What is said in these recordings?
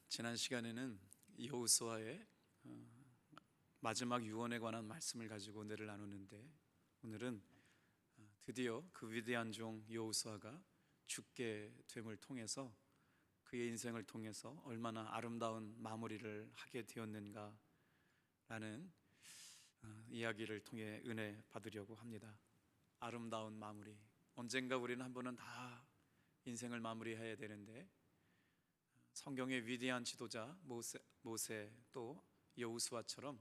지난 시간에는 여호수아의 마지막 유언에 관한 말씀을 가지고 은혜를 나누는데, 오늘은 드디어 그 위대한 종 여호수아가 죽게 됨을 통해서 그의 인생을 통해서 얼마나 아름다운 마무리를 하게 되었는가 라는 이야기를 통해 은혜 받으려고 합니다. 아름다운 마무리. 언젠가 우리는 한 번은 다 인생을 마무리해야 되는데, 성경의 위대한 지도자 모세 또 여호수아처럼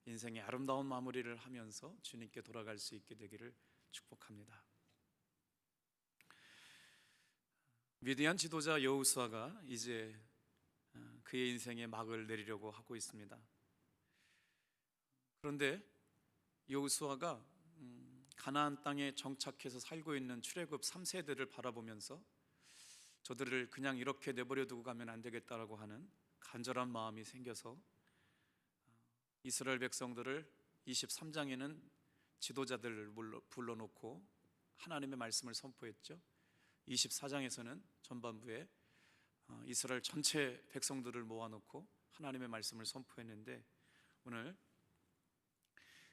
인생의 아름다운 마무리를 하면서 주님께 돌아갈 수 있게 되기를 축복합니다. 위대한 지도자 여호수아가 이제 그의 인생의 막을 내리려고 하고 있습니다. 그런데 여호수아가 가나안 땅에 정착해서 살고 있는 출애굽 3세대를 바라보면서 저들을 그냥 이렇게 내버려 두고 가면 안 되겠다라고 하는 간절한 마음이 생겨서 이스라엘 백성들을 23장에는 지도자들을 불러놓고 하나님의 말씀을 선포했죠. 24장에서는 전반부에 이스라엘 전체 백성들을 모아놓고 하나님의 말씀을 선포했는데, 오늘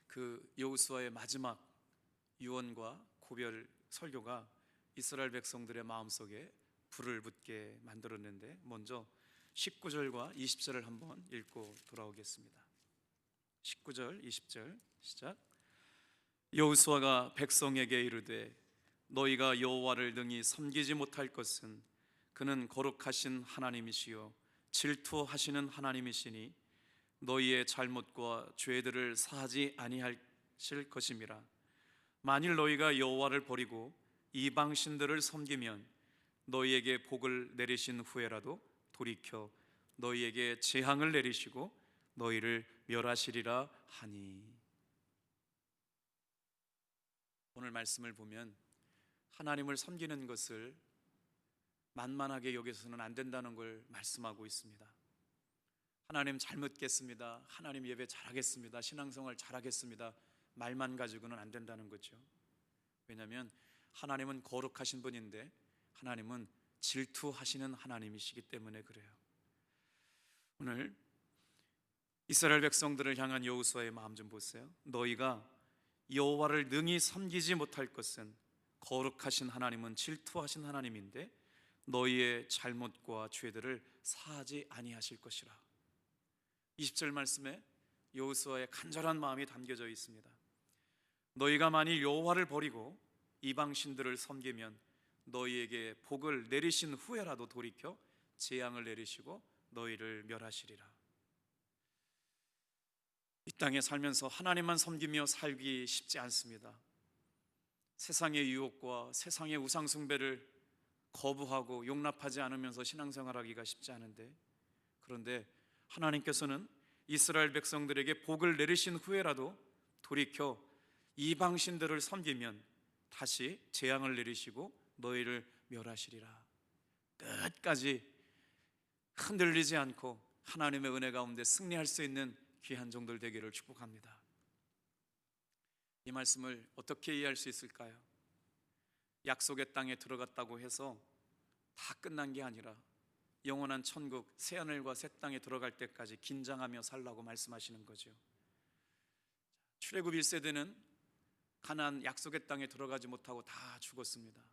그 여호수아의 마지막 유언과 고별 설교가 이스라엘 백성들의 마음속에 불을 붙게 만들었는데, 먼저 19절과 20절을 한번 읽고 돌아오겠습니다. 19절, 20절 시작. 여호수아가 백성에게 이르되 너희가 여호와를 능히 섬기지 못할 것은 그는 거룩하신 하나님이시요 질투하시는 하나님이시니 너희의 잘못과 죄들을 사하지 아니하실 것임이라. 만일 너희가 여호와를 버리고 이방 신들을 섬기면 너희에게 복을 내리신 후에라도 돌이켜 너희에게 재앙을 내리시고 너희를 멸하시리라 하니. 오늘 말씀을 보면 하나님을 섬기는 것을 만만하게 여기서는 안 된다는 걸 말씀하고 있습니다. 하나님 잘 믿겠습니다, 하나님 예배 잘하겠습니다, 신앙생활 잘하겠습니다 말만 가지고는 안 된다는 거죠. 왜냐하면 하나님은 거룩하신 분인데 하나님은 질투하시는 하나님이시기 때문에 그래요. 오늘 이스라엘 백성들을 향한 여호수아의 마음 좀 보세요. 너희가 여호와를 능히 섬기지 못할 것은 거룩하신 하나님은 질투하신 하나님인데 너희의 잘못과 죄들을 사하지 아니하실 것이라. 20절 말씀에 여호수아의 간절한 마음이 담겨져 있습니다. 너희가 만일 여호와를 버리고 이방 신들을 섬기면 너희에게 복을 내리신 후에라도 돌이켜 재앙을 내리시고 너희를 멸하시리라. 이 땅에 살면서 하나님만 섬기며 살기 쉽지 않습니다. 세상의 유혹과 세상의 우상 숭배를 거부하고 용납하지 않으면서 신앙생활하기가 쉽지 않은데, 그런데 하나님께서는 이스라엘 백성들에게 복을 내리신 후에라도 돌이켜 이방 신들을 섬기면 다시 재앙을 내리시고 너희를 멸하시리라. 끝까지 흔들리지 않고 하나님의 은혜 가운데 승리할 수 있는 귀한 종들 되기를 축복합니다. 이 말씀을 어떻게 이해할 수 있을까요? 약속의 땅에 들어갔다고 해서 다 끝난 게 아니라 영원한 천국 새하늘과 새 땅에 들어갈 때까지 긴장하며 살라고 말씀하시는 거죠. 출애굽 1세대는 가나안 약속의 땅에 들어가지 못하고 다 죽었습니다.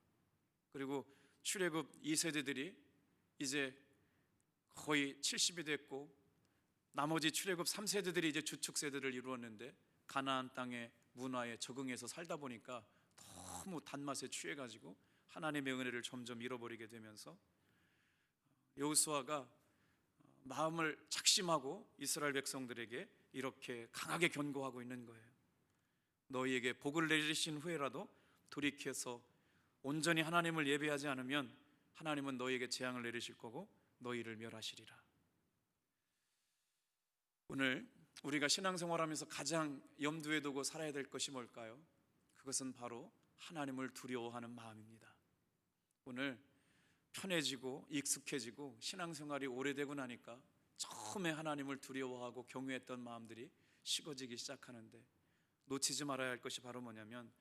그리고 출애굽 2세대들이 이제 거의 70이 됐고, 나머지 출애굽 3세대들이 이제 주축 세대를 이루었는데 가나안 땅의 문화에 적응해서 살다 보니까 너무 단맛에 취해가지고 하나님의 은혜를 점점 잃어버리게 되면서 여호수아가 마음을 작심하고 이스라엘 백성들에게 이렇게 강하게 권고하고 있는 거예요. 너희에게 복을 내리신 후에라도 돌이켜서 온전히 하나님을 예배하지 않으면 하나님은 너희에게 재앙을 내리실 거고 너희를 멸하시리라. 오늘 우리가 신앙생활하면서 가장 염두에 두고 살아야 될 것이 뭘까요? 그것은 바로 하나님을 두려워하는 마음입니다. 오늘 편해지고 익숙해지고 신앙생활이 오래되고 나니까 처음에 하나님을 두려워하고 경외했던 마음들이 식어지기 시작하는데, 놓치지 말아야 할 것이 바로 뭐냐면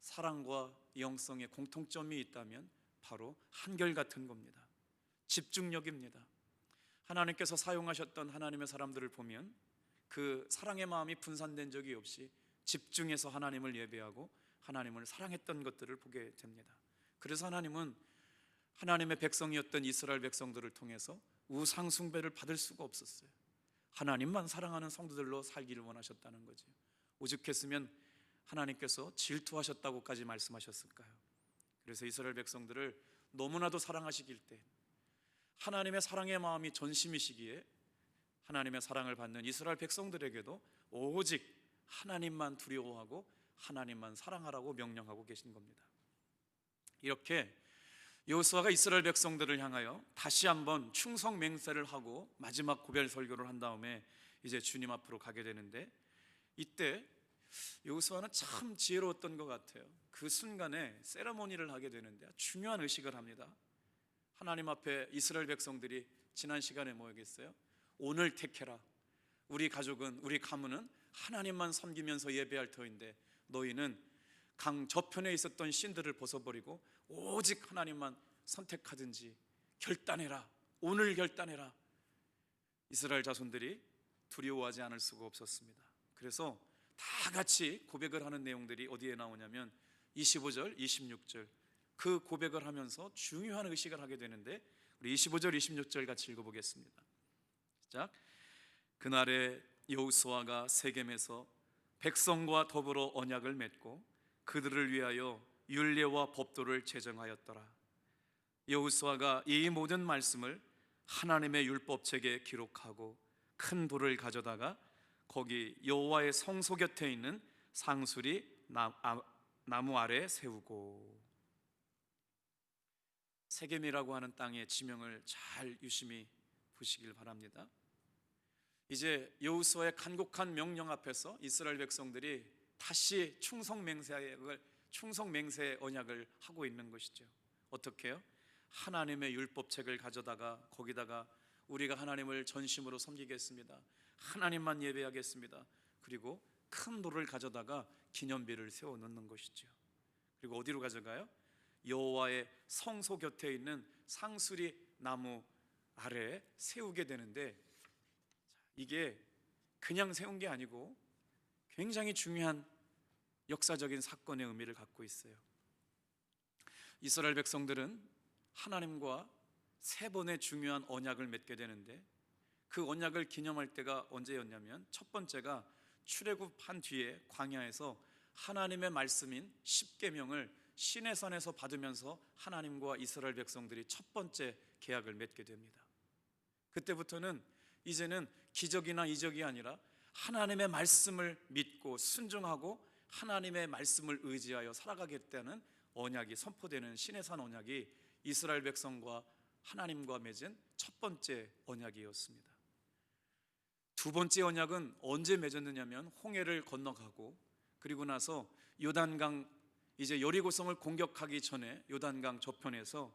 사랑과 영성의 공통점이 있다면 바로 한결같은 겁니다. 집중력입니다. 하나님께서 사용하셨던 하나님의 사람들을 보면 그 사랑의 마음이 분산된 적이 없이 집중해서 하나님을 예배하고 하나님을 사랑했던 것들을 보게 됩니다. 그래서 하나님은 하나님의 백성이었던 이스라엘 백성들을 통해서 우상 숭배를 받을 수가 없었어요. 하나님만 사랑하는 성도들로 살기를 원하셨다는 거죠. 오죽했으면 하나님께서 질투하셨다고까지 말씀하셨을까요? 그래서 이스라엘 백성들을 너무나도 사랑하시길 때 하나님의 사랑의 마음이 전심이시기에 하나님의 사랑을 받는 이스라엘 백성들에게도 오직 하나님만 두려워하고 하나님만 사랑하라고 명령하고 계신 겁니다. 이렇게 여호수아가 이스라엘 백성들을 향하여 다시 한번 충성 맹세를 하고 마지막 고별 설교를 한 다음에 이제 주님 앞으로 가게 되는데, 이때 여호수아는 참 지혜로웠던 것 같아요. 그 순간에 세레모니를 하게 되는데 중요한 의식을 합니다. 하나님 앞에 이스라엘 백성들이 지난 시간에 뭐였겠어요? 오늘 택해라. 우리 가족은, 우리 가문은 하나님만 섬기면서 예배할 터인데 너희는 강 저편에 있었던 신들을 벗어버리고 오직 하나님만 선택하든지 결단해라. 오늘 결단해라. 이스라엘 자손들이 두려워하지 않을 수가 없었습니다. 그래서 다 같이 고백을 하는 내용들이 어디에 나오냐면 25절, 26절 그 고백을 하면서 중요한 의식을 하게 되는데, 우리 25절, 26절 같이 읽어보겠습니다. 시작. 그날에 여호수아가 세겜에서 백성과 더불어 언약을 맺고 그들을 위하여 율례와 법도를 제정하였더라. 여호수아가 이 모든 말씀을 하나님의 율법책에 기록하고 큰 돌을 가져다가 거기 여호와의 성소 곁에 있는 상수리 나무 아래 세우고. 세겜이라고 하는 땅의 지명을 잘 유심히 보시길 바랍니다. 이제 여호수아의 간곡한 명령 앞에서 이스라엘 백성들이 다시 충성 맹세의 언약을 하고 있는 것이죠. 어떻게 해요? 하나님의 율법책을 가져다가 거기다가 우리가 하나님을 전심으로 섬기겠습니다. 하나님만 예배하겠습니다. 그리고 큰 돌을 가져다가 기념비를 세워 놓는 것이죠. 그리고 어디로 가져가요? 여호와의 성소 곁에 있는 상수리 나무 아래에 세우게 되는데, 이게 그냥 세운 게 아니고 굉장히 중요한 역사적인 사건의 의미를 갖고 있어요. 이스라엘 백성들은 하나님과 세 번의 중요한 언약을 맺게 되는데, 그 언약을 기념할 때가 언제였냐면 첫 번째가 출애굽한 뒤에 광야에서 하나님의 말씀인 십계명을 시내산에서 받으면서 하나님과 이스라엘 백성들이 첫 번째 계약을 맺게 됩니다. 그때부터는 이제는 기적이나 이적이 아니라 하나님의 말씀을 믿고 순종하고 하나님의 말씀을 의지하여 살아가겠다는 언약이 선포되는 시내산 언약이 이스라엘 백성과 하나님과 맺은 첫 번째 언약이었습니다. 두 번째 언약은 언제 맺었느냐면 홍해를 건너가고 그리고 나서 요단강, 이제 여리고성을 공격하기 전에 요단강 저편에서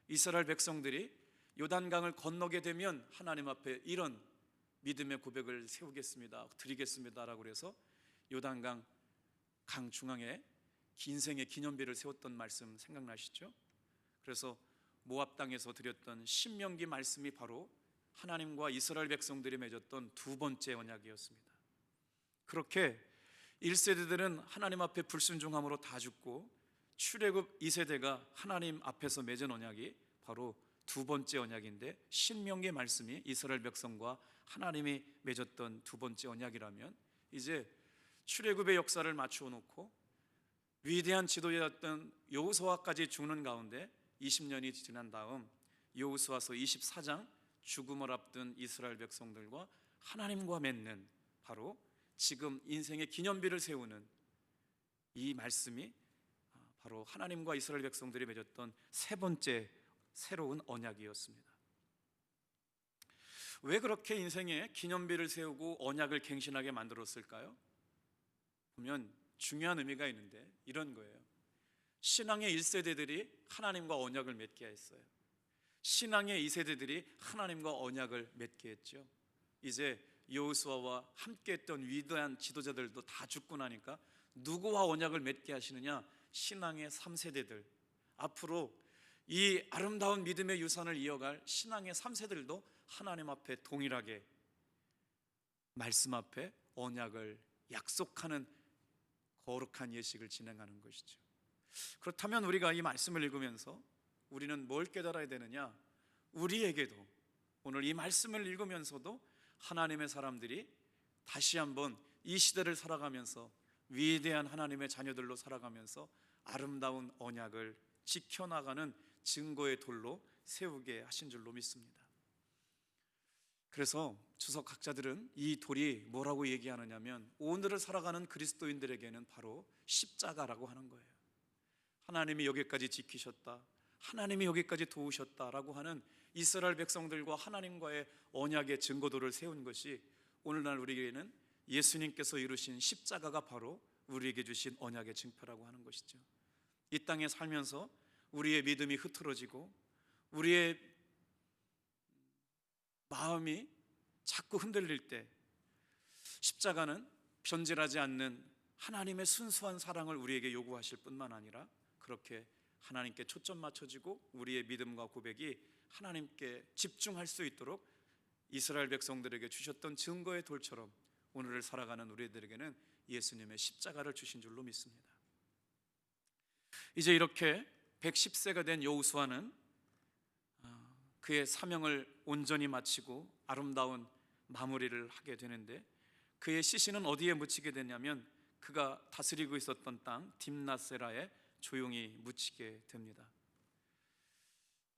이스라엘 백성들이 요단강을 건너게 되면 하나님 앞에 이런 믿음의 고백을 세우겠습니다, 드리겠습니다라고 해서 요단강 강 중앙에 인생의 기념비를 세웠던 말씀 생각나시죠? 그래서 모압 땅에서 드렸던 신명기 말씀이 바로 하나님과 이스라엘 백성들이 맺었던 두 번째 언약이었습니다. 그렇게 1세대들은 하나님 앞에 불순종함으로 다 죽고, 출애굽 2세대가 하나님 앞에서 맺은 언약이 바로 두 번째 언약인데, 신명기 말씀이 이스라엘 백성과 하나님이 맺었던 두 번째 언약이라면, 이제 출애굽의 역사를 맞추어 놓고 위대한 지도자였던 여호수아까지 죽는 가운데 20년이 지난 다음 여호수아서 24장 죽음을 앞둔 이스라엘 백성들과 하나님과 맺는, 바로 지금 인생의 기념비를 세우는 이 말씀이 바로 하나님과 이스라엘 백성들이 맺었던 세 번째 새로운 언약이었습니다. 왜 그렇게 인생에 기념비를 세우고 언약을 갱신하게 만들었을까요? 보면 중요한 의미가 있는데 이런 거예요. 신앙의 1세대들이 하나님과 언약을 맺게 했어요. 신앙의 2세대들이 하나님과 언약을 맺게 했죠. 이제 여호수아와 함께했던 위대한 지도자들도 다 죽고 나니까 누구와 언약을 맺게 하시느냐? 신앙의 3세대들, 앞으로 이 아름다운 믿음의 유산을 이어갈 신앙의 3세들도 하나님 앞에 동일하게 말씀 앞에 언약을 약속하는 거룩한 예식을 진행하는 것이죠. 그렇다면 우리가 이 말씀을 읽으면서 우리는 뭘 깨달아야 되느냐? 우리에게도 오늘 이 말씀을 읽으면서도 하나님의 사람들이 다시 한번 이 시대를 살아가면서 위대한 하나님의 자녀들로 살아가면서 아름다운 언약을 지켜나가는 증거의 돌로 세우게 하신 줄로 믿습니다. 그래서 주석 학자들은 이 돌이 뭐라고 얘기하느냐면 오늘을 살아가는 그리스도인들에게는 바로 십자가라고 하는 거예요. 하나님이 여기까지 지키셨다, 하나님이 여기까지 도우셨다라고 하는 이스라엘 백성들과 하나님과의 언약의 증거도를 세운 것이 오늘날 우리에게는 예수님께서 이루신 십자가가 바로 우리에게 주신 언약의 증표라고 하는 것이죠. 이 땅에 살면서 우리의 믿음이 흐트러지고 우리의 마음이 자꾸 흔들릴 때 십자가는 변질하지 않는 하나님의 순수한 사랑을 우리에게 요구하실 뿐만 아니라 그렇게 하나님께 초점 맞춰지고 우리의 믿음과 고백이 하나님께 집중할 수 있도록 이스라엘 백성들에게 주셨던 증거의 돌처럼 오늘을 살아가는 우리들에게는 예수님의 십자가를 주신 줄로 믿습니다. 이제 이렇게 110세가 된 여호수아는 그의 사명을 온전히 마치고 아름다운 마무리를 하게 되는데 그의 시신은 어디에 묻히게 되냐면 그가 다스리고 있었던 땅 딥나세라에 조용히 묻히게 됩니다.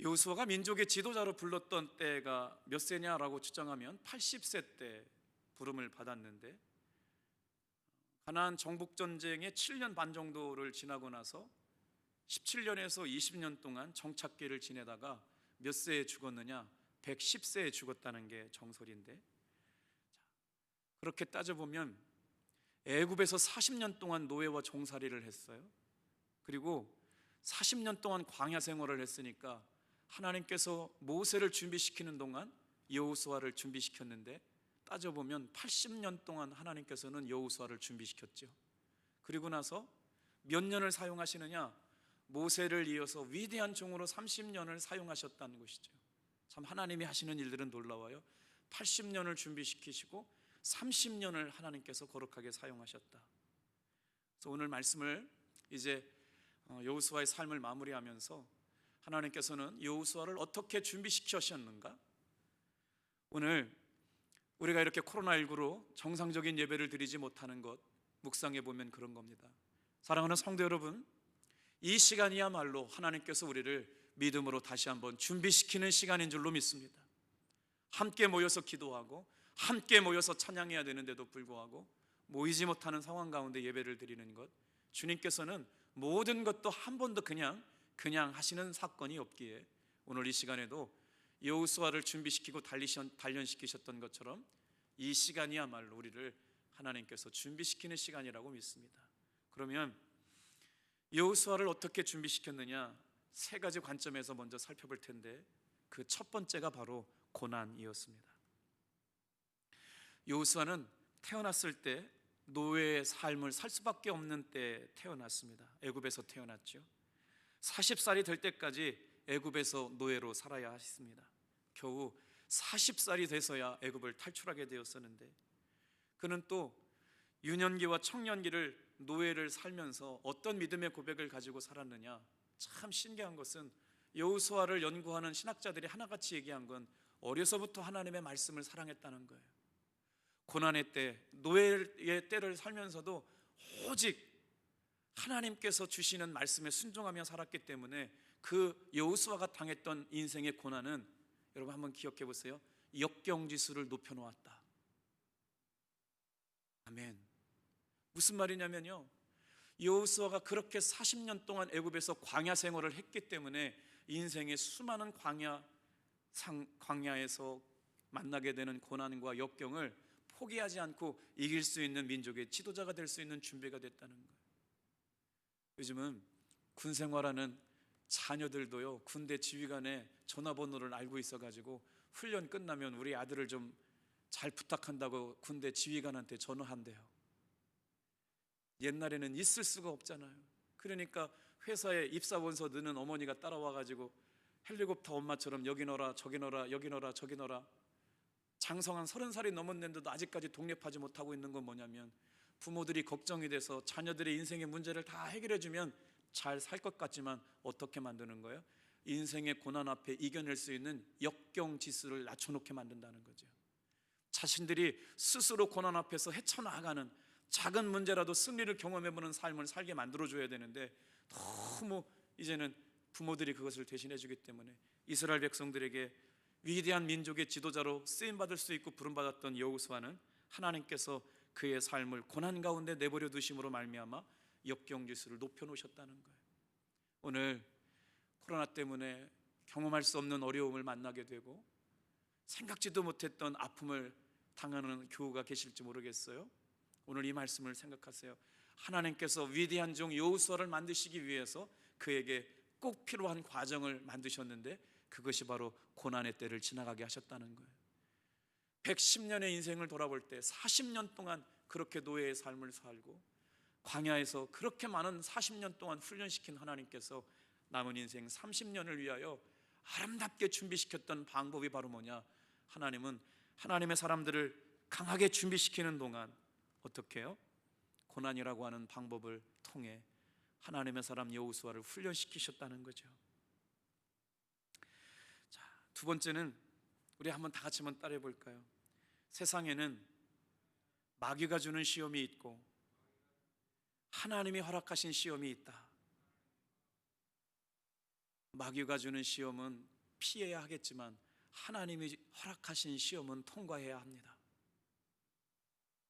여호수아가 민족의 지도자로 불렀던 때가 몇 세냐라고 추정하면 80세 때 부름을 받았는데 가나안 정복 전쟁의 7년 반 정도를 지나고 나서 17년에서 20년 동안 정착기를 지내다가 몇 세에 죽었느냐? 110세에 죽었다는 게 정설인데, 그렇게 따져보면 애굽에서 40년 동안 노예와 종살이를 했어요. 그리고 40년 동안 광야 생활을 했으니까 하나님께서 모세를 준비시키는 동안 여호수아를 준비시켰는데, 따져보면 80년 동안 하나님께서는 여호수아를 준비시켰죠. 그리고 나서 몇 년을 사용하시느냐? 모세를 이어서 위대한 종으로 30년을 사용하셨다는 것이죠. 참 하나님이 하시는 일들은 놀라워요. 80년을 준비시키시고 30년을 하나님께서 거룩하게 사용하셨다. 그래서 오늘 말씀을 이제 여호수아의 삶을 마무리하면서 하나님께서는 여호수아를 어떻게 준비시키셨는가? 오늘 우리가 이렇게 코로나19로 정상적인 예배를 드리지 못하는 것 묵상해 보면 그런 겁니다. 사랑하는 성도 여러분, 이 시간이야말로 하나님께서 우리를 믿음으로 다시 한번 준비시키는 시간인 줄로 믿습니다. 함께 모여서 기도하고 함께 모여서 찬양해야 되는데도 불구하고 모이지 못하는 상황 가운데 예배를 드리는 것, 주님께서는 모든 것도 한 번도 그냥 하시는 사건이 없기에 오늘 이 시간에도 여호수아를 준비시키고 단련시키셨던 것처럼 이 시간이야말로 우리를 하나님께서 준비시키는 시간이라고 믿습니다. 그러면 여호수아를 어떻게 준비시켰느냐? 세 가지 관점에서 먼저 살펴볼 텐데 그 첫 번째가 바로 고난이었습니다. 여호수아는 태어났을 때 노예의 삶을 살 수밖에 없는 때에 태어났습니다. 애굽에서 태어났죠. 40살이 될 때까지 애굽에서 노예로 살아야 했습니다. 겨우 40살이 돼서야 애굽을 탈출하게 되었었는데 그는 또 유년기와 청년기를 노예를 살면서 어떤 믿음의 고백을 가지고 살았느냐? 참 신기한 것은 여호수아를 연구하는 신학자들이 하나같이 얘기한 건 어려서부터 하나님의 말씀을 사랑했다는 거예요. 고난의 때, 노예의 때를 살면서도 오직 하나님께서 주시는 말씀에 순종하며 살았기 때문에 그 여호수아가 당했던 인생의 고난은 여러분 한번 기억해 보세요. 역경지수를 높여놓았다. 아멘. 무슨 말이냐면요, 여호수아가 그렇게 40년 동안 애굽에서 광야 생활을 했기 때문에 인생의 수많은 광야에서 만나게 되는 고난과 역경을 포기하지 않고 이길 수 있는 민족의 지도자가 될 수 있는 준비가 됐다는 거예요. 요즘은 군 생활하는 자녀들도요, 군대 지휘관의 전화번호를 알고 있어가지고 훈련 끝나면 우리 아들을 좀 잘 부탁한다고 군대 지휘관한테 전화한대요. 옛날에는 있을 수가 없잖아요. 그러니까 회사에 입사원서 넣는 어머니가 따라와가지고 헬리콥터 엄마처럼 여기 넣어라 저기 넣어라 여기 넣어라 저기 넣어라. 장성한 30살이 넘었는데도 아직까지 독립하지 못하고 있는 건 뭐냐면, 부모들이 걱정이 돼서 자녀들의 인생의 문제를 다 해결해주면 잘 살 것 같지만 어떻게 만드는 거예요? 인생의 고난 앞에 이겨낼 수 있는 역경 지수를 낮춰놓게 만든다는 거죠. 자신들이 스스로 고난 앞에서 헤쳐나가는, 작은 문제라도 승리를 경험해보는 삶을 살게 만들어줘야 되는데, 너무 이제는 부모들이 그것을 대신해주기 때문에 이스라엘 백성들에게 위대한 민족의 지도자로 쓰임받을 수 있고 부름받았던 여호수아는 하나님께서 그의 삶을 고난 가운데 내버려 두심으로 말미암아 역경지수를 높여놓으셨다는 거예요. 오늘 코로나 때문에 경험할 수 없는 어려움을 만나게 되고 생각지도 못했던 아픔을 당하는 교우가 계실지 모르겠어요. 오늘 이 말씀을 생각하세요. 하나님께서 위대한 종 여호수아를 만드시기 위해서 그에게 꼭 필요한 과정을 만드셨는데, 그것이 바로 고난의 때를 지나가게 하셨다는 거예요. 110년의 인생을 돌아볼 때 40년 동안 그렇게 노예의 삶을 살고 광야에서 그렇게 많은 40년 동안 훈련시킨 하나님께서 남은 인생 30년을 위하여 아름답게 준비시켰던 방법이 바로 뭐냐? 하나님은 하나님의 사람들을 강하게 준비시키는 동안 어떻게 해요? 고난이라고 하는 방법을 통해 하나님의 사람 여호수아를 훈련시키셨다는 거죠. 자, 두 번째는 우리 한번 다 같이 한번 따라해 볼까요? 세상에는 마귀가 주는 시험이 있고 하나님이 허락하신 시험이 있다. 마귀가 주는 시험은 피해야 하겠지만 하나님이 허락하신 시험은 통과해야 합니다.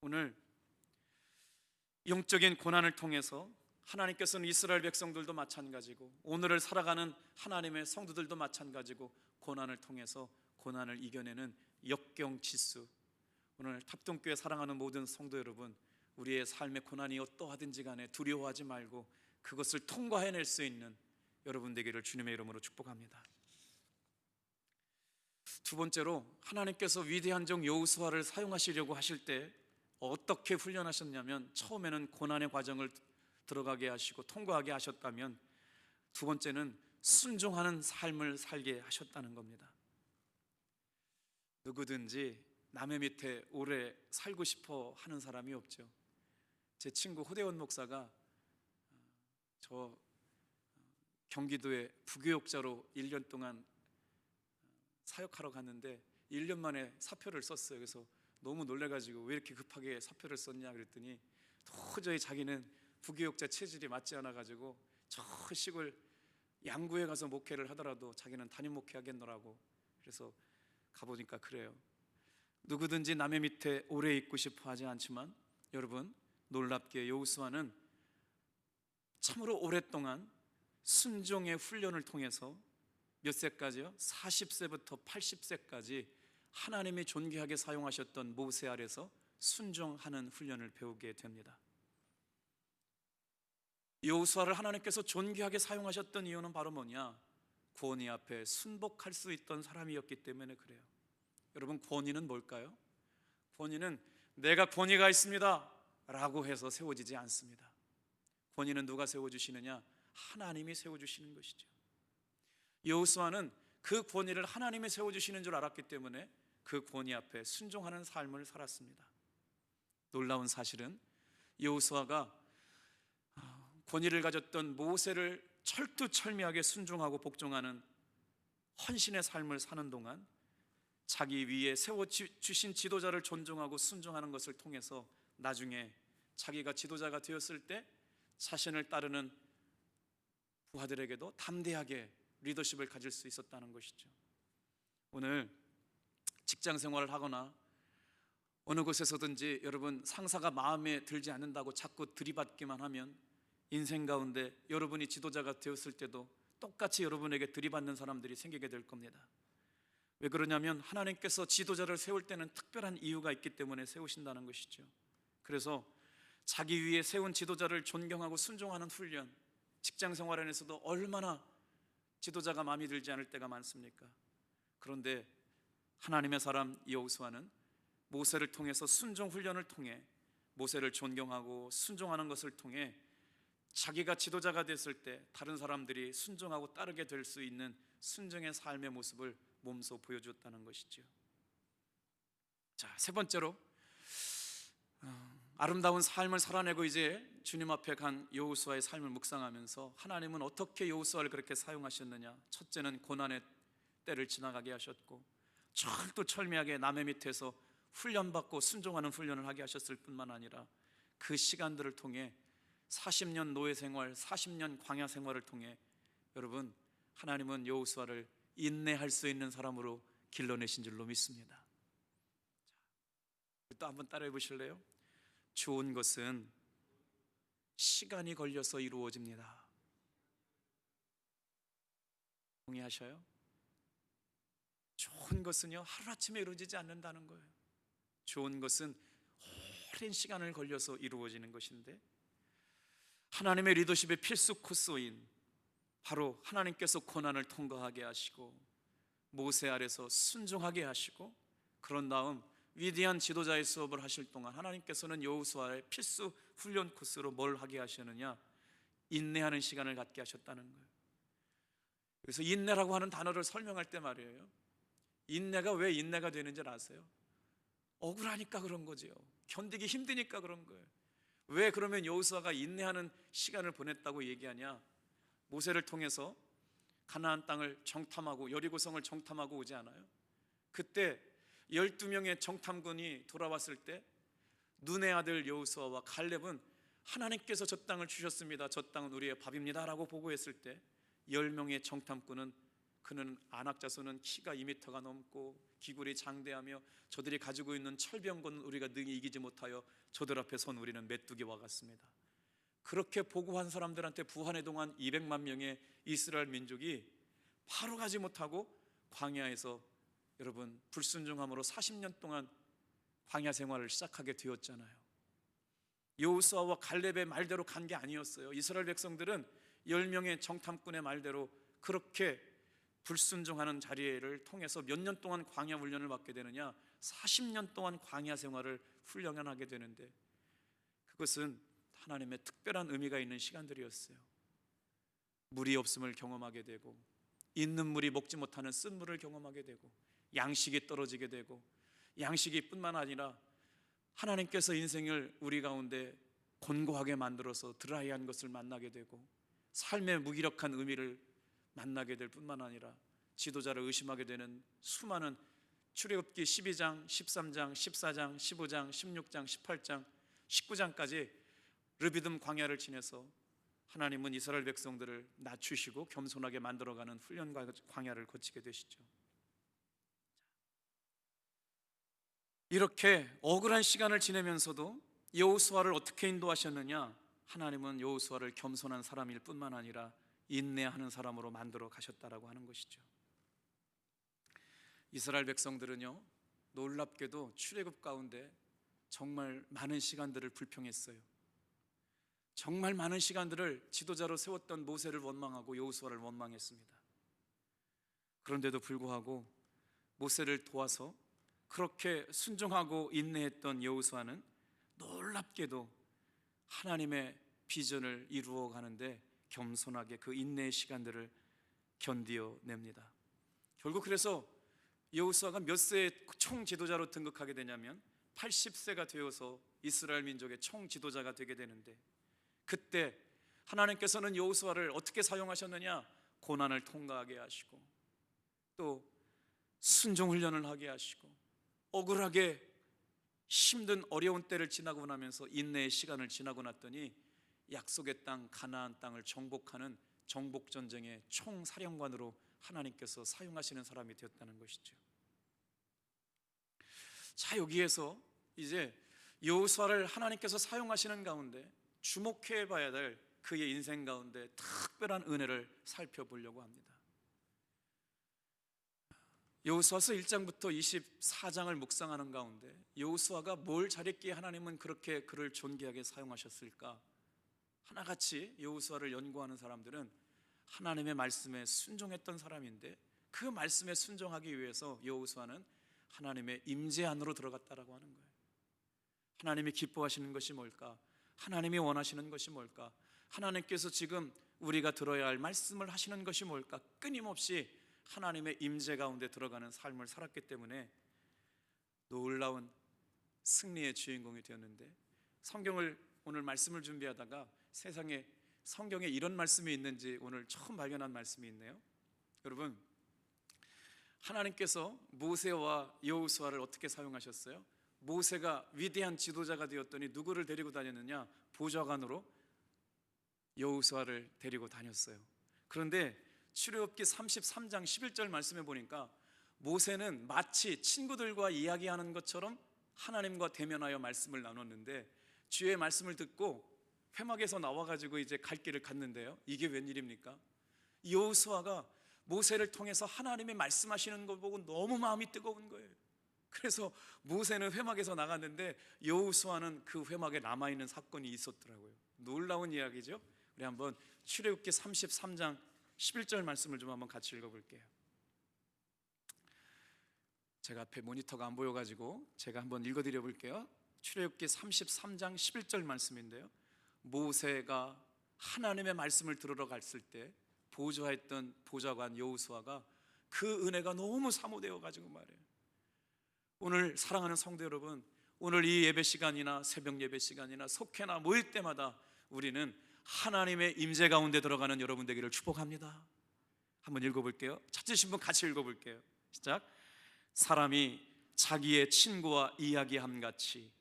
오늘 영적인 고난을 통해서 하나님께서는 이스라엘 백성들도 마찬가지고 오늘을 살아가는 하나님의 성도들도 마찬가지고 고난을 통해서 고난을 이겨내는 역경 지수, 오늘 탑동교회 사랑하는 모든 성도 여러분, 우리의 삶의 고난이 어떠하든지 간에 두려워하지 말고 그것을 통과해낼 수 있는 여러분 되기를 주님의 이름으로 축복합니다. 두 번째로, 하나님께서 위대한 종 여호수아를 사용하시려고 하실 때 어떻게 훈련하셨냐면, 처음에는 고난의 과정을 들어가게 하시고 통과하게 하셨다면, 두 번째는 순종하는 삶을 살게 하셨다는 겁니다. 누구든지 남의 밑에 오래 살고 싶어 하는 사람이 없죠. 제 친구 호대원 목사가 저 경기도에 부교육자로 1년 동안 사역하러 갔는데 1년 만에 사표를 썼어요. 그래서 너무 놀래가지고 왜 이렇게 급하게 사표를 썼냐 그랬더니, 도저히 자기는 부교육자 체질이 맞지 않아가지고 저 시골 양구에 가서 목회를 하더라도 자기는 담임 목회하겠노라고. 그래서 가보니까 그래요. 누구든지 남의 밑에 오래 있고 싶어 하지 않지만, 여러분 놀랍게 여호수아는 참으로 오랫동안 순종의 훈련을 통해서 몇 세까지요? 40세부터 80세까지 하나님이 존귀하게 사용하셨던 모세 아래서 순종하는 훈련을 배우게 됩니다. 여호수아를 하나님께서 존귀하게 사용하셨던 이유는 바로 뭐냐? 권위 앞에 순복할 수 있던 사람이었기 때문에 그래요. 여러분, 권위는 뭘까요? 권위는 내가 권위가 있습니다 라고 해서 세워지지 않습니다. 권위는 누가 세워주시느냐? 하나님이 세워주시는 것이죠. 여호수아는 그 권위를 하나님이 세워주시는 줄 알았기 때문에 그 권위 앞에 순종하는 삶을 살았습니다. 놀라운 사실은 여호수아가 권위를 가졌던 모세를 철두철미하게 순종하고 복종하는 헌신의 삶을 사는 동안 자기 위에 세워주신 지도자를 존중하고 순종하는 것을 통해서 나중에 자기가 지도자가 되었을 때 자신을 따르는 부하들에게도 담대하게 리더십을 가질 수 있었다는 것이죠. 오늘 직장 생활을 하거나 어느 곳에서든지 여러분 상사가 마음에 들지 않는다고 자꾸 들이받기만 하면 인생 가운데 여러분이 지도자가 되었을 때도 똑같이 여러분에게 들이받는 사람들이 생기게 될 겁니다. 왜 그러냐면 하나님께서 지도자를 세울 때는 특별한 이유가 있기 때문에 세우신다는 것이죠. 그래서 자기 위에 세운 지도자를 존경하고 순종하는 훈련, 직장 생활 안에서도 얼마나 지도자가 마음에 들지 않을 때가 많습니까? 그런데 하나님의 사람 여호수아는 모세를 통해서 순종 훈련을 통해 모세를 존경하고 순종하는 것을 통해 자기가 지도자가 됐을 때 다른 사람들이 순종하고 따르게 될 수 있는 순종의 삶의 모습을 몸소 보여줬다는 것이죠. 자, 세 번째로 아름다운 삶을 살아내고 이제 주님 앞에 간 여호수아의 삶을 묵상하면서 하나님은 어떻게 여호수아를 그렇게 사용하셨느냐. 첫째는 고난의 때를 지나가게 하셨고 철두철미하게 남의 밑에서 훈련받고 순종하는 훈련을 하게 하셨을 뿐만 아니라 그 시간들을 통해 40년 노예 생활, 40년 광야 생활을 통해 여러분, 하나님은 여호수아를 인내할 수 있는 사람으로 길러내신 줄로 믿습니다. 또 한번 따라해 보실래요? 좋은 것은 시간이 걸려서 이루어집니다. 동의하셔요? 좋은 것은요, 하루아침에 이루어지지 않는다는 거예요. 좋은 것은 오랜 시간을 걸려서 이루어지는 것인데, 하나님의 리더십의 필수 코스인 바로 하나님께서 고난을 통과하게 하시고 모세 아래서 순종하게 하시고 그런 다음 위대한 지도자의 수업을 하실 동안 하나님께서는 여호수아의 필수 훈련 코스로 뭘 하게 하시느냐? 인내하는 시간을 갖게 하셨다는 거예요. 그래서 인내라고 하는 단어를 설명할 때 말이에요, 인내가 왜 인내가 되는지 아세요? 억울하니까 그런 거죠. 견디기 힘드니까 그런 거예요. 왜 그러면 여호수아가 인내하는 시간을 보냈다고 얘기하냐? 모세를 통해서 가나안 땅을 정탐하고 여리고성을 정탐하고 오지 않아요? 그때 12명의 정탐군이 돌아왔을 때 눈의 아들 여호수아와 갈렙은 하나님께서 저 땅을 주셨습니다, 저 땅은 우리의 밥입니다 라고 보고했을 때 10명의 정탐꾼은 그는 안악 자손은 키가 2m가 넘고 기굴이 장대하며 저들이 가지고 있는 철병거는 우리가 능히 이기지 못하여 저들 앞에 선 우리는 메뚜기와 같습니다. 그렇게 보고한 사람들한테 부한에 동안 200만 명의 이스라엘 민족이 바로 가지 못하고 광야에서 여러분 불순종함으로 40년 동안 광야 생활을 시작하게 되었잖아요. 여호수아와 갈렙의 말대로 간 게 아니었어요. 이스라엘 백성들은 10명의 정탐꾼의 말대로 그렇게 불순종하는 자리를 통해서 몇 년 동안 광야 훈련을 받게 되느냐? 40년 동안 광야 생활을 훈련하게 되는데, 그것은 하나님의 특별한 의미가 있는 시간들이었어요. 물이 없음을 경험하게 되고, 있는 물이 먹지 못하는 쓴물을 경험하게 되고, 양식이 떨어지게 되고, 양식이 뿐만 아니라 하나님께서 인생을 우리 가운데 곤고하게 만들어서 드라이한 것을 만나게 되고, 삶의 무기력한 의미를 만나게 될 뿐만 아니라 지도자를 의심하게 되는 수많은 출애굽기 12장, 13장, 14장, 15장, 16장, 18장, 19장까지 르비딤 광야를 지내서 하나님은 이스라엘 백성들을 낮추시고 겸손하게 만들어가는 훈련과 광야를 거치게 되시죠. 이렇게 억울한 시간을 지내면서도 여호수아를 어떻게 인도하셨느냐? 하나님은 여호수아를 겸손한 사람일 뿐만 아니라 인내하는 사람으로 만들어 가셨다라고 하는 것이죠. 이스라엘 백성들은요, 놀랍게도 출애굽 가운데 정말 많은 시간들을 불평했어요. 정말 많은 시간들을 지도자로 세웠던 모세를 원망하고 여호수아를 원망했습니다. 그런데도 불구하고 모세를 도와서 그렇게 순종하고 인내했던 여호수아는 놀랍게도 하나님의 비전을 이루어 가는데 겸손하게 그 인내의 시간들을 견디어냅니다. 결국 그래서 여호수아가 몇 세에 총 지도자로 등극하게 되냐면 80세가 되어서 이스라엘 민족의 총 지도자가 되게 되는데, 그때 하나님께서는 여호수아를 어떻게 사용하셨느냐? 고난을 통과하게 하시고 또 순종 훈련을 하게 하시고 억울하게 힘든 어려운 때를 지나고 나면서 인내의 시간을 지나고 났더니 약속의 땅 가나안 땅을 정복하는 정복전쟁의 총사령관으로 하나님께서 사용하시는 사람이 되었다는 것이죠. 자, 여기에서 이제 여호수아를 하나님께서 사용하시는 가운데 주목해 봐야 될 그의 인생 가운데 특별한 은혜를 살펴보려고 합니다. 여호수아서 1장부터 24장을 묵상하는 가운데 여호수아가 뭘 잘했기에 하나님은 그렇게 그를 존귀하게 사용하셨을까? 하나같이 여호수아를 연구하는 사람들은 하나님의 말씀에 순종했던 사람인데, 그 말씀에 순종하기 위해서 여호수아는 하나님의 임재 안으로 들어갔다라고 하는 거예요. 하나님이 기뻐하시는 것이 뭘까? 하나님이 원하시는 것이 뭘까? 하나님께서 지금 우리가 들어야 할 말씀을 하시는 것이 뭘까? 끊임없이 하나님의 임재 가운데 들어가는 삶을 살았기 때문에 놀라운 승리의 주인공이 되었는데, 성경을 오늘 말씀을 준비하다가 세상에 성경에 이런 말씀이 있는지 오늘 처음 발견한 말씀이 있네요. 여러분, 하나님께서 모세와 여호수아를 어떻게 사용하셨어요? 모세가 위대한 지도자가 되었더니 누구를 데리고 다녔느냐? 보좌관으로 여호수아를 데리고 다녔어요. 그런데 출애굽기 33장 11절 말씀에 보니까 모세는 마치 친구들과 이야기하는 것처럼 하나님과 대면하여 말씀을 나눴는데, 주의 말씀을 듣고 회막에서 나와가지고 이제 갈 길을 갔는데요, 이게 웬일입니까? 여호수아가 모세를 통해서 하나님이 말씀하시는 걸 보고 너무 마음이 뜨거운 거예요. 그래서 모세는 회막에서 나갔는데 여호수아는 그 회막에 남아있는 사건이 있었더라고요. 놀라운 이야기죠. 우리 한번 출애굽기 33장 11절 말씀을 좀 한번 같이 읽어볼게요. 제가 앞에 모니터가 안 보여가지고 제가 한번 읽어드려 볼게요. 출애굽기 33장 11절 말씀인데요, 모세가 하나님의 말씀을 들으러 갔을 때 보좌했던 보좌관 여호수아가 그 은혜가 너무 사모되어 가지고 말이에요. 오늘 사랑하는 성도 여러분, 오늘 이 예배 시간이나 새벽 예배 시간이나 속회나 모일 때마다 우리는 하나님의 임재 가운데 들어가는 여러분 되기를 축복합니다. 한번 읽어볼게요. 찾으신 분 같이 읽어볼게요. 시작. 사람이 자기의 친구와 이야기함 같이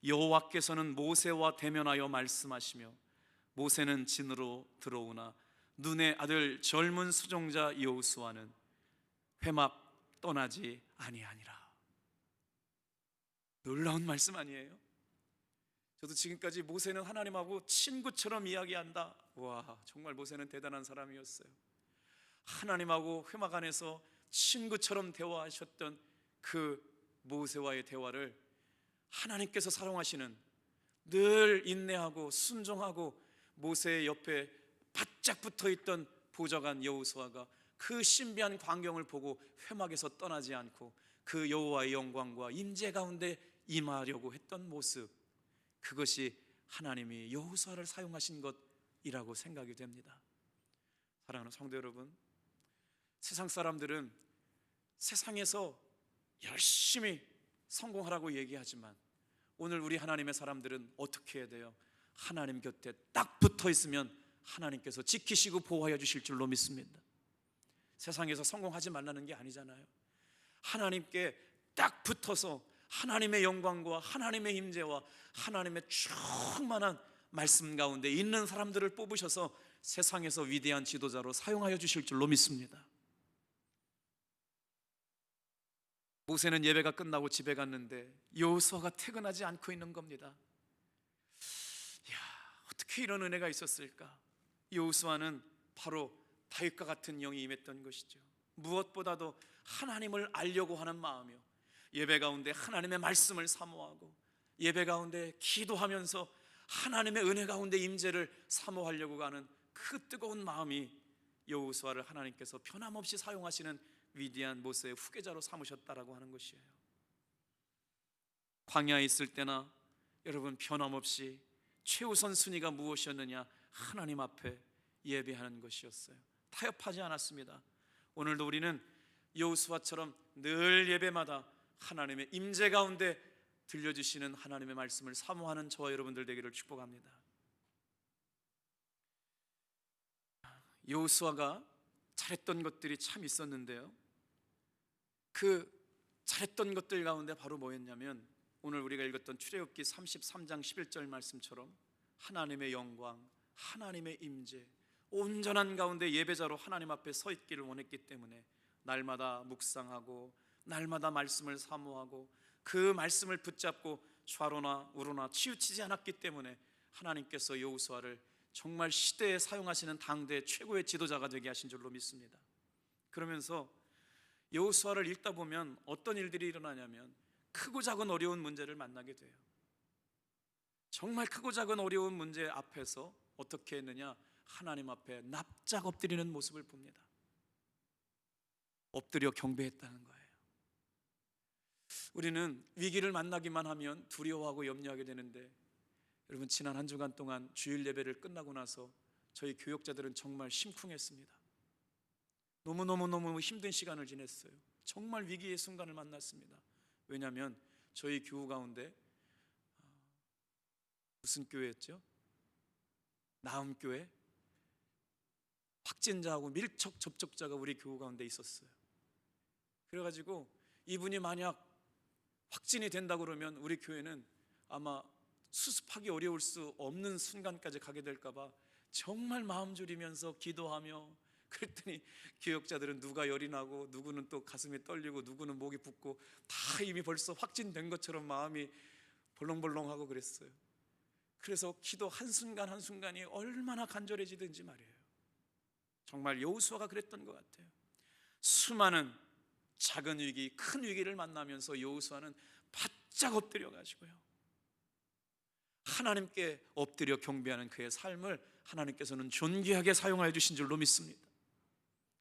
여호와께서는 모세와 대면하여 말씀하시며, 모세는 진으로 들어오나 눈의 아들 젊은 수종자 여호수아는 회막 떠나지 아니하니라. 놀라운 말씀 아니에요? 저도 지금까지 모세는 하나님하고 친구처럼 이야기한다, 와, 정말 모세는 대단한 사람이었어요. 하나님하고 회막 안에서 친구처럼 대화하셨던 그 모세와의 대화를 하나님께서 사용하시는, 늘 인내하고 순종하고 모세의 옆에 바짝 붙어있던 보좌관 여호수아가 그 신비한 광경을 보고 회막에서 떠나지 않고 그 여호와의 영광과 임재 가운데 임하려고 했던 모습, 그것이 하나님이 여호수아를 사용하신 것이라고 생각이 됩니다. 사랑하는 성도 여러분, 세상 사람들은 세상에서 열심히 성공하라고 얘기하지만 오늘 우리 하나님의 사람들은 어떻게 해야 돼요? 하나님 곁에 딱 붙어 있으면 하나님께서 지키시고 보호하여 주실 줄로 믿습니다. 세상에서 성공하지 말라는 게 아니잖아요. 하나님께 딱 붙어서 하나님의 영광과 하나님의 임재와 하나님의 충만한 말씀 가운데 있는 사람들을 뽑으셔서 세상에서 위대한 지도자로 사용하여 주실 줄로 믿습니다. 모세는 예배가 끝나고 집에 갔는데 여호수아가 퇴근하지 않고 있는 겁니다. 야, 어떻게 이런 은혜가 있었을까? 여호수아는 바로 다윗과 같은 영이 임했던 것이죠. 무엇보다도 하나님을 알려고 하는 마음이요, 예배 가운데 하나님의 말씀을 사모하고 예배 가운데 기도하면서 하나님의 은혜 가운데 임재를 사모하려고 하는 그 뜨거운 마음이 여호수아를 하나님께서 변함없이 사용하시는 위대한 모세의 후계자로 삼으셨다라고 하는 것이에요. 광야에 있을 때나 여러분 변함없이 최우선 순위가 무엇이었느냐? 하나님 앞에 예배하는 것이었어요. 타협하지 않았습니다. 오늘도 우리는 여호수아처럼 늘 예배마다 하나님의 임재 가운데 들려주시는 하나님의 말씀을 사모하는 저와 여러분들 되기를 축복합니다. 여호수아가 잘했던 것들이 참 있었는데요, 그 잘했던 것들 가운데 바로 뭐였냐면 오늘 우리가 읽었던 출애굽기 33장 11절 말씀처럼 하나님의 영광, 하나님의 임재, 온전한 가운데 예배자로 하나님 앞에 서 있기를 원했기 때문에 날마다 묵상하고 날마다 말씀을 사모하고 그 말씀을 붙잡고 좌로나 우로나 치우치지 않았기 때문에 하나님께서 여호수아를 정말 시대에 사용하시는 당대 최고의 지도자가 되게 하신 줄로 믿습니다. 그러면서 여호수아를 읽다 보면 어떤 일들이 일어나냐면 크고 작은 어려운 문제를 만나게 돼요. 정말 크고 작은 어려운 문제 앞에서 어떻게 했느냐? 하나님 앞에 납작 엎드리는 모습을 봅니다. 엎드려 경배했다는 거예요. 우리는 위기를 만나기만 하면 두려워하고 염려하게 되는데 여러분, 지난 한 주간 동안 주일 예배를 끝나고 나서 저희 교역자들은 정말 심쿵했습니다. 너무너무 힘든 시간을 지냈어요. 정말 위기의 순간을 만났습니다. 왜냐하면 저희 교우 가운데 무슨 교회였죠? 나음교회 확진자하고 밀접 접촉자가 우리 교우 가운데 있었어요. 그래가지고 이분이 만약 확진이 된다 그러면 우리 교회는 아마 수습하기 어려울 수 없는 순간까지 가게 될까봐 정말 마음 졸이면서 기도하며, 그랬더니 교역자들은 누가 열이 나고 누구는 또 가슴이 떨리고 누구는 목이 붓고 다 이미 벌써 확진된 것처럼 마음이 벌렁벌렁하고 그랬어요. 그래서 기도 한순간 한순간이 얼마나 간절해지든지 말이에요. 정말 여호수아가 그랬던 것 같아요. 수많은 작은 위기, 큰 위기를 만나면서 여호수아는 바짝 엎드려 가지고요, 하나님께 엎드려 경배하는 그의 삶을 하나님께서는 존귀하게 사용하여 주신 줄로 믿습니다.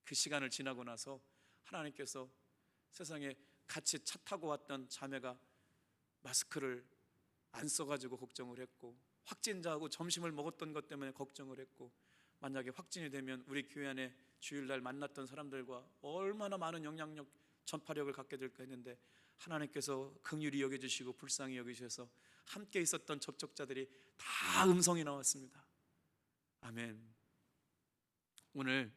그 시간을 지나고 나서 하나님께서 세상에 같이 차 타고 왔던 자매가 마스크를 안 써가지고 걱정을 했고, 확진자하고 점심을 먹었던 것 때문에 걱정을 했고, 만약에 확진이 되면 우리 교회 안에 주일날 만났던 사람들과 얼마나 많은 영향력, 전파력을 갖게 될까 했는데 하나님께서 긍휼히 여겨주시고 불쌍히 여기셔서 함께 있었던 접촉자들이 다 음성이 나왔습니다. 아멘. 오늘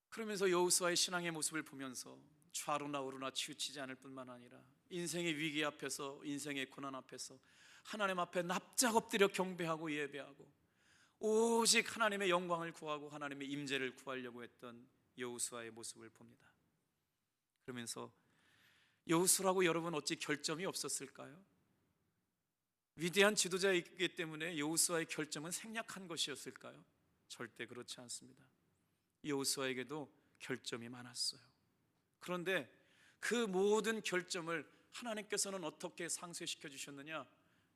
그러면서 여호수아의 신앙의 모습을 보면서 좌로나 우로나 치우치지 않을 뿐만 아니라 인생의 위기 앞에서, 인생의 고난 앞에서 하나님 앞에 납작 엎드려 경배하고 예배하고 오직 하나님의 영광을 구하고 하나님의 임재를 구하려고 했던 여호수아의 모습을 봅니다. 그러면서 여호수아라고 여러분 어찌 결점이 없었을까요? 위대한 지도자이기 때문에 여호수아의 결점은 생략한 것이었을까요? 절대 그렇지 않습니다. 여호수아에게도 결점이 많았어요. 그런데 그 모든 결점을 하나님께서는 어떻게 상쇄시켜 주셨느냐?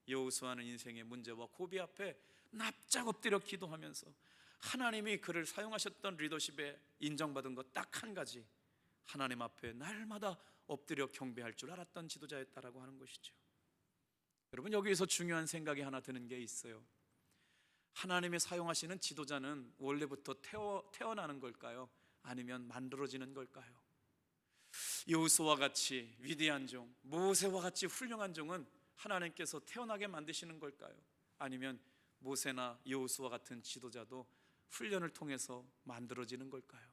여호수아는 인생의 문제와 고비 앞에 납작 엎드려 기도하면서 하나님이 그를 사용하셨던 리더십에 인정받은 것 딱 한 가지, 하나님 앞에 날마다 엎드려 경배할 줄 알았던 지도자였다라고 하는 것이죠. 여러분, 여기에서 중요한 생각이 하나 드는 게 있어요. 하나님이 사용하시는 지도자는 원래부터 태어나는 걸까요? 아니면 만들어지는 걸까요? 여호수아와 같이 위대한 종, 모세와 같이 훌륭한 종은 하나님께서 태어나게 만드시는 걸까요? 아니면 모세나 여호수아 같은 지도자도 훈련을 통해서 만들어지는 걸까요?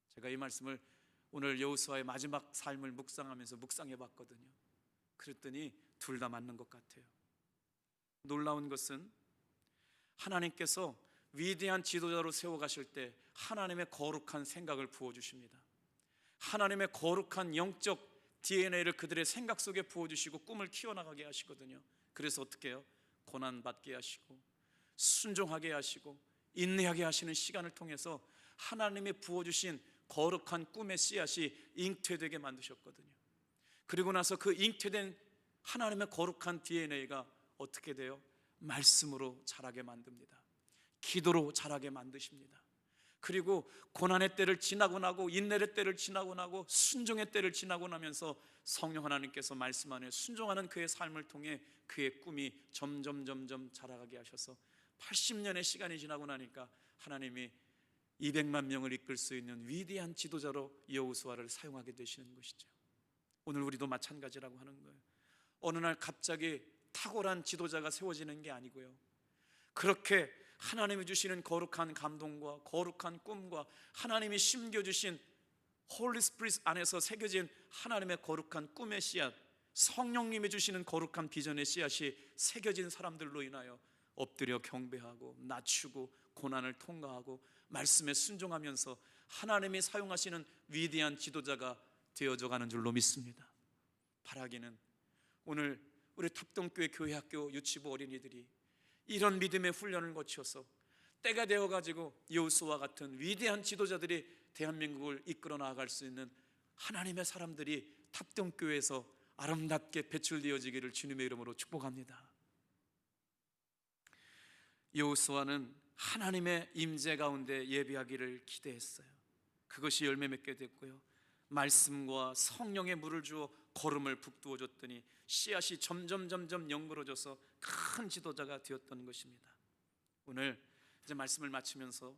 제가 이 말씀을 오늘 여호수아의 마지막 삶을 묵상하면서 묵상해 봤거든요. 그랬더니 둘 다 맞는 것 같아요. 놀라운 것은 하나님께서 위대한 지도자로 세워가실 때 하나님의 거룩한 생각을 부어주십니다. 하나님의 거룩한 영적 DNA를 그들의 생각 속에 부어주시고 꿈을 키워나가게 하시거든요. 그래서 어떻게 해요? 고난받게 하시고 순종하게 하시고 인내하게 하시는 시간을 통해서 하나님이 부어주신 거룩한 꿈의 씨앗이 잉태되게 만드셨거든요. 그리고 나서 그 잉태된 하나님의 거룩한 DNA가 어떻게 돼요? 말씀으로 자라게 만듭니다. 기도로 자라게 만드십니다. 그리고 고난의 때를 지나고 나고 인내의 때를 지나고 나고 순종의 때를 지나고 나면서 성령 하나님께서 말씀 안에 순종하는 그의 삶을 통해 그의 꿈이 점점 자라가게 하셔서 80년의 시간이 지나고 나니까 하나님이 200만 명을 이끌 수 있는 위대한 지도자로 여호수아를 사용하게 되시는 것이죠. 오늘 우리도 마찬가지라고 하는 거예요. 어느 날 갑자기 탁월한 지도자가 세워지는 게 아니고요, 그렇게 하나님이 주시는 거룩한 감동과 거룩한 꿈과 하나님이 심겨주신 홀리 스피릿 안에서 새겨진 하나님의 거룩한 꿈의 씨앗, 성령님이 주시는 거룩한 비전의 씨앗이 새겨진 사람들로 인하여 엎드려 경배하고 낮추고 고난을 통과하고 말씀에 순종하면서 하나님이 사용하시는 위대한 지도자가 되어져 가는 줄로 믿습니다. 바라기는 오늘 우리 탑동교회 교회학교 유치부 어린이들이 이런 믿음의 훈련을 거쳐서 때가 되어가지고 여호수아와 같은 위대한 지도자들이 대한민국을 이끌어 나아갈 수 있는 하나님의 사람들이 탑동교회에서 아름답게 배출되어지기를 주님의 이름으로 축복합니다. 여호수아는 하나님의 임재 가운데 예배하기를 기대했어요. 그것이 열매 맺게 됐고요, 말씀과 성령의 물을 주어 걸음을 북두어 줬더니 씨앗이 점점 연그러져서 큰 지도자가 되었던 것입니다. 오늘 이제 말씀을 마치면서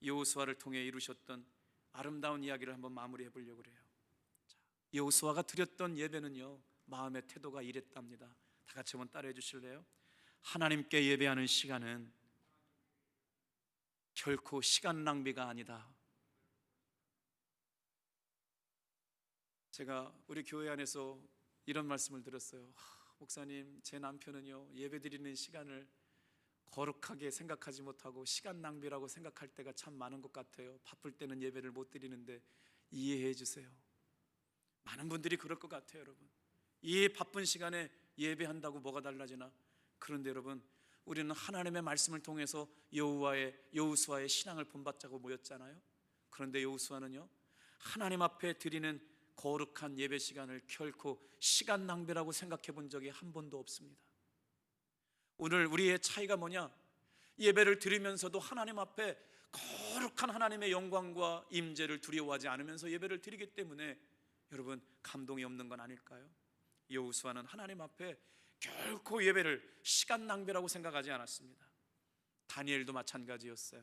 여호수아를 통해 이루셨던 아름다운 이야기를 한번 마무리해 보려고 그래요. 여호수아가 드렸던 예배는요, 마음의 태도가 이랬답니다. 다 같이 한번 따라해 주실래요? 하나님께 예배하는 시간은 결코 시간 낭비가 아니다. 제가 우리 교회 안에서 이런 말씀을 들었어요. 목사님, 제 남편은요, 예배드리는 시간을 거룩하게 생각하지 못하고 시간 낭비라고 생각할 때가 참 많은 것 같아요. 바쁠 때는 예배를 못 드리는데 이해해 주세요. 많은 분들이 그럴 것 같아요. 여러분, 이 바쁜 시간에 예배한다고 뭐가 달라지나? 그런데 여러분, 우리는 하나님의 말씀을 통해서 여호수아의 신앙을 본받자고 모였잖아요. 그런데 여호수아는요, 하나님 앞에 드리는 거룩한 예배 시간을 결코 시간 낭비라고 생각해 본 적이 한 번도 없습니다. 오늘 우리의 차이가 뭐냐? 예배를 드리면서도 하나님 앞에 거룩한 하나님의 영광과 임재를 두려워하지 않으면서 예배를 드리기 때문에 여러분, 감동이 없는 건 아닐까요? 여호수아는 하나님 앞에 결코 예배를 시간 낭비라고 생각하지 않았습니다. 다니엘도 마찬가지였어요.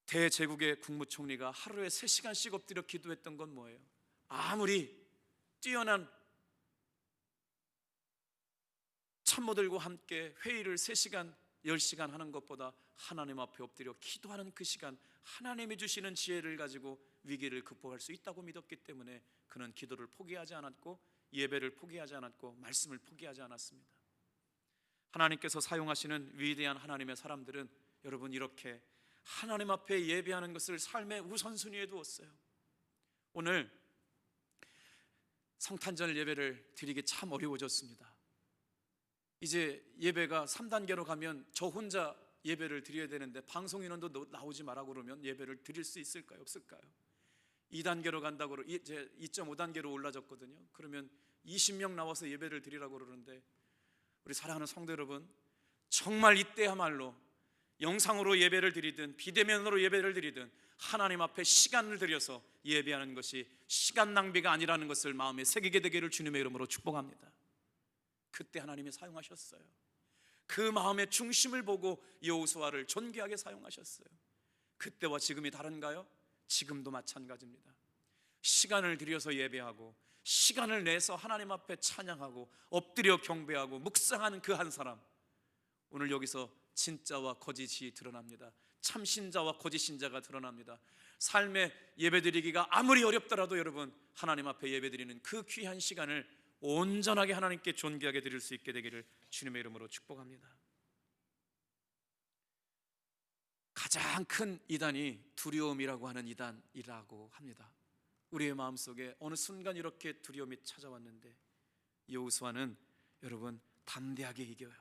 대제국의 국무총리가 하루에 3시간씩 엎드려 기도했던 건 뭐예요? 아무리 뛰어난 참모들과 함께 회의를 3시간, 10시간 하는 것보다 하나님 앞에 엎드려 기도하는 그 시간, 하나님이 주시는 지혜를 가지고 위기를 극복할 수 있다고 믿었기 때문에 그는 기도를 포기하지 않았고 예배를 포기하지 않았고 말씀을 포기하지 않았습니다. 하나님께서 사용하시는 위대한 하나님의 사람들은 여러분, 이렇게 하나님 앞에 예배하는 것을 삶의 우선순위에 두었어요. 오늘 성탄절 예배를 드리기 참 어려워졌습니다. 이제 예배가 3단계로 가면 저 혼자 예배를 드려야 되는데 방송 인원도 나오지 말라고 그러면 예배를 드릴 수 있을까요? 없을까요? 2단계로 간다고 이제 2.5단계로 올라졌거든요. 그러면 20명 나와서 예배를 드리라고 그러는데, 우리 사랑하는 성도 여러분, 정말 이때야말로 영상으로 예배를 드리든 비대면으로 예배를 드리든 하나님 앞에 시간을 들여서 예배하는 것이 시간 낭비가 아니라는 것을 마음에 새기게 되기를 주님의 이름으로 축복합니다. 그때 하나님이 사용하셨어요. 그 마음의 중심을 보고 여호수아를 존귀하게 사용하셨어요. 그때와 지금이 다른가요? 지금도 마찬가지입니다. 시간을 들여서 예배하고 시간을 내서 하나님 앞에 찬양하고 엎드려 경배하고 묵상하는 그 한 사람, 오늘 여기서 진짜와 거짓이 드러납니다. 참신자와 거짓신자가 드러납니다. 삶에 예배드리기가 아무리 어렵더라도 여러분, 하나님 앞에 예배드리는 그 귀한 시간을 온전하게 하나님께 존귀하게 드릴 수 있게 되기를 주님의 이름으로 축복합니다. 가장 큰 이단이 두려움이라고 하는 이단이라고 합니다. 우리의 마음속에 어느 순간 이렇게 두려움이 찾아왔는데 여호수아는 여러분 담대하게 이겨요.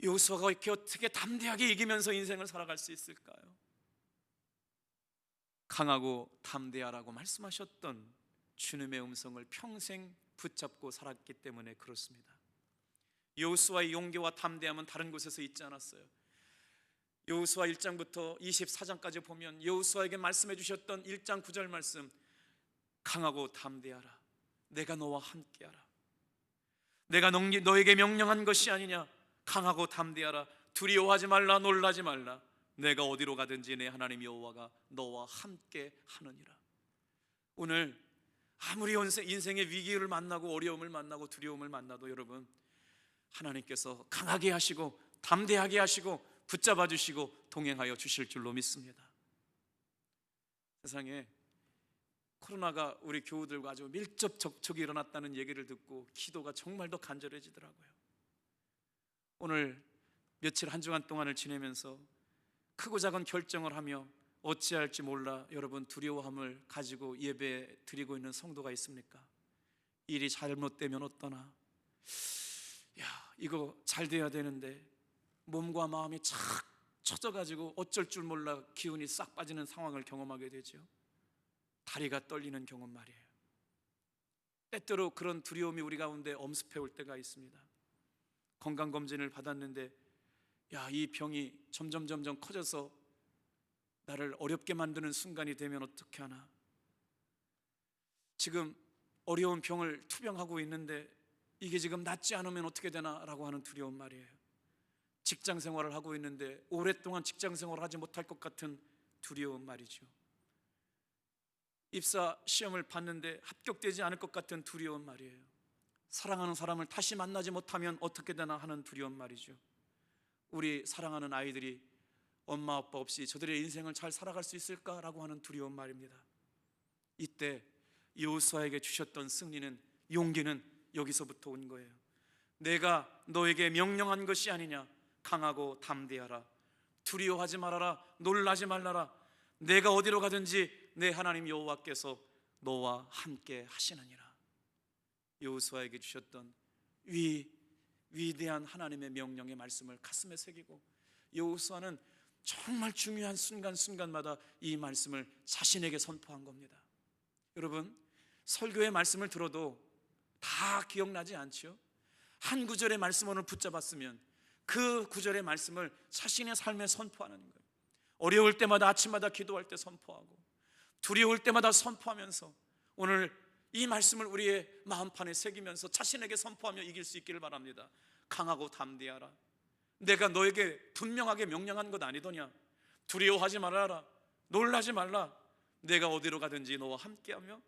여호수아가 이렇게 어떻게 담대하게 이기면서 인생을 살아갈 수 있을까요? 강하고 담대하라고 말씀하셨던 주님의 음성을 평생 붙잡고 살았기 때문에 그렇습니다. 여호수아의 용기와 담대함은 다른 곳에서 있지 않았어요. 여호수아 1장부터 24장까지 보면 여호수아에게 말씀해 주셨던 1장 9절 말씀, 강하고 담대하라, 내가 너와 함께하라, 내가 너에게 명령한 것이 아니냐, 강하고 담대하라, 두려워하지 말라, 놀라지 말라, 내가 어디로 가든지 내 하나님 여호와가 너와 함께 하느니라. 오늘 아무리 인생의 위기를 만나고 어려움을 만나고 두려움을 만나도 여러분, 하나님께서 강하게 하시고 담대하게 하시고 붙잡아 주시고 동행하여 주실 줄로 믿습니다. 세상에 코로나가 우리 교우들과 아주 밀접 접촉이 일어났다는 얘기를 듣고 기도가 정말 더 간절해지더라고요. 오늘 며칠 한 주간 동안을 지내면서 크고 작은 결정을 하며 어찌할지 몰라 여러분 두려워함을 가지고 예배 드리고 있는 성도가 있습니까? 일이 잘못되면 어떠나, 이거 잘 돼야 되는데 몸과 마음이 착 처져가지고 어쩔 줄 몰라 기운이 싹 빠지는 상황을 경험하게 되죠. 다리가 떨리는 경험 말이에요. 때때로 그런 두려움이 우리 가운데 엄습해 올 때가 있습니다. 건강검진을 받았는데 이 병이 점점 커져서 나를 어렵게 만드는 순간이 되면 어떻게 하나, 지금 어려운 병을 투병하고 있는데 이게 지금 낫지 않으면 어떻게 되나라고 하는 두려운 말이에요. 직장 생활을 하고 있는데 오랫동안 직장 생활을 하지 못할 것 같은 두려운 말이죠. 입사 시험을 봤는데 합격되지 않을 것 같은 두려운 말이에요. 사랑하는 사람을 다시 만나지 못하면 어떻게 되나 하는 두려운 말이죠. 우리 사랑하는 아이들이 엄마 아빠 없이 저들의 인생을 잘 살아갈 수 있을까라고 하는 두려운 말입니다. 이때 여호수아에게 주셨던 승리는, 용기는 여기서부터 온 거예요. 내가 너에게 명령한 것이 아니냐. 강하고 담대하라. 두려워하지 말아라. 놀라지 말라라. 내가 어디로 가든지 내 하나님 여호와께서 너와 함께 하시느니라. 여호수아에게 주셨던 위대한 하나님의 명령의 말씀을 가슴에 새기고, 여호수아는 정말 중요한 순간순간마다 이 말씀을 자신에게 선포한 겁니다. 여러분, 설교의 말씀을 들어도 다 기억나지 않죠? 한 구절의 말씀을 붙잡았으면 그 구절의 말씀을 자신의 삶에 선포하는 거예요. 어려울 때마다, 아침마다 기도할 때 선포하고, 두려울 때마다 선포하면서 오늘 이 말씀을 우리의 마음판에 새기면서 자신에게 선포하며 이길 수 있기를 바랍니다. 강하고 담대하라. 내가 너에게 분명하게 명령한 것 아니더냐. 두려워하지 말아라. 놀라지 말라. 내가 어디로 가든지 너와 함께하며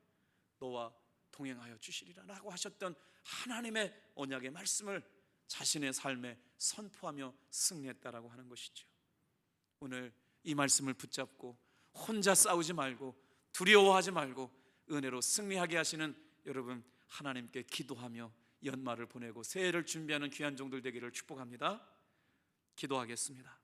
너와 동행하여 주시리라 라고 하셨던 하나님의 언약의 말씀을 자신의 삶에 선포하며 승리했다라고 하는 것이죠. 오늘 이 말씀을 붙잡고 혼자 싸우지 말고 두려워하지 말고 은혜로 승리하게 하시는 여러분 하나님께 기도하며 연말을 보내고 새해를 준비하는 귀한 종들 되기를 축복합니다. 기도하겠습니다.